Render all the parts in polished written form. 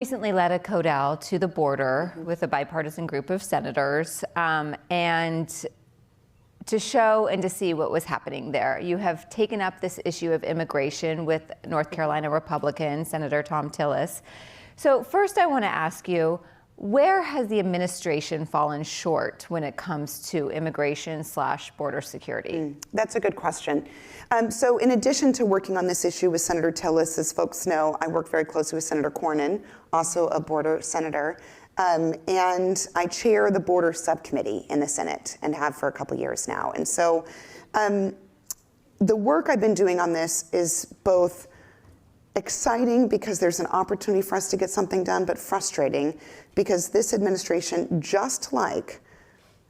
Recently led a codal to the border with a bipartisan group of senators, and to show and to see what was happening there. You have taken up this issue of immigration with North Carolina Republican Senator Thom Tillis. So first I want to ask you, where has the administration fallen short when it comes to immigration/border security? That's a good question. So in addition to working on this issue with Senator Tillis, as folks know, I work very closely with Senator Cornyn, also a border senator, and I chair the border subcommittee in the Senate and have for a couple years now. And so the work I've been doing on this is both exciting because there's an opportunity for us to get something done, but frustrating because this administration, just like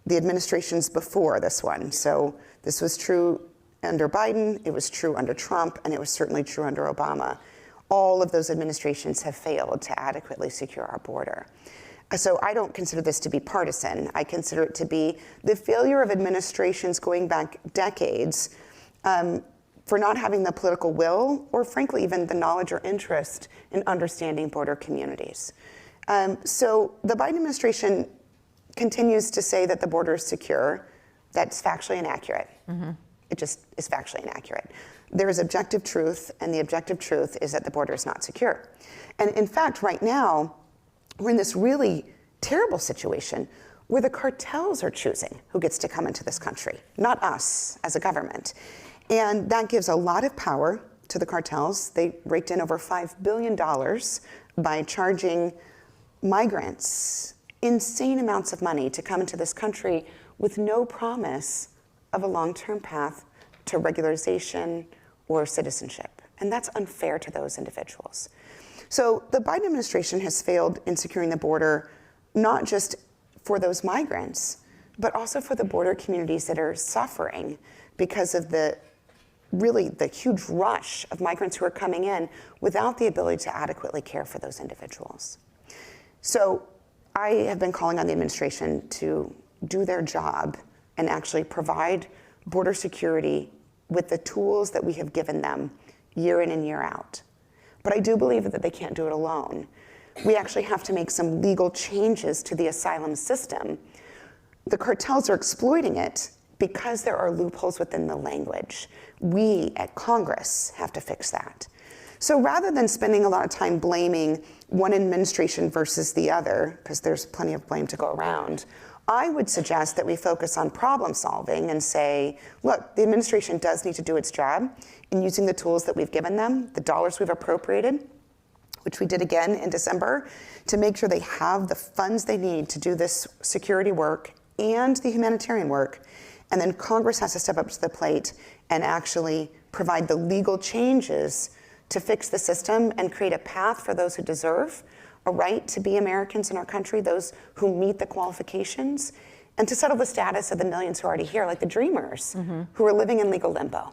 the administrations before this one, so this was true under Biden, it was true under Trump, and it was certainly true under Obama. All of those administrations have failed to adequately secure our border. So I don't consider this to be partisan. I consider it to be the failure of administrations going back decades for not having the political will, or frankly, even the knowledge or interest in understanding border communities. So the Biden administration continues to say that the border is secure. That's factually inaccurate. It just is factually inaccurate. There is objective truth, and the objective truth is that the border is not secure. And in fact, right now, we're in this really terrible situation where the cartels are choosing who gets to come into this country, not us as a government. And that gives a lot of power to the cartels. They raked in over $5 billion by charging migrants insane amounts of money to come into this country with no promise of a long-term path to regularization or citizenship. And that's unfair to those individuals. So the Biden administration has failed in securing the border, not just for those migrants, but also for the border communities that are suffering because of the huge rush of migrants who are coming in without the ability to adequately care for those individuals. So I have been calling on the administration to do their job and actually provide border security with the tools that we have given them year in and year out. But I do believe that they can't do it alone. We actually have to make some legal changes to the asylum system. The cartels are exploiting it because there are loopholes within the language. We at Congress have to fix that. So rather than spending a lot of time blaming one administration versus the other, because there's plenty of blame to go around, I would suggest that we focus on problem solving and say, look, the administration does need to do its job in using the tools that we've given them, the dollars we've appropriated, which we did again in December, to make sure they have the funds they need to do this security work and the humanitarian work. And then Congress has to step up to the plate and actually provide the legal changes to fix the system and create a path for those who deserve a right to be Americans in our country, those who meet the qualifications, and to settle the status of the millions who are already here, like the dreamers, who are living in legal limbo.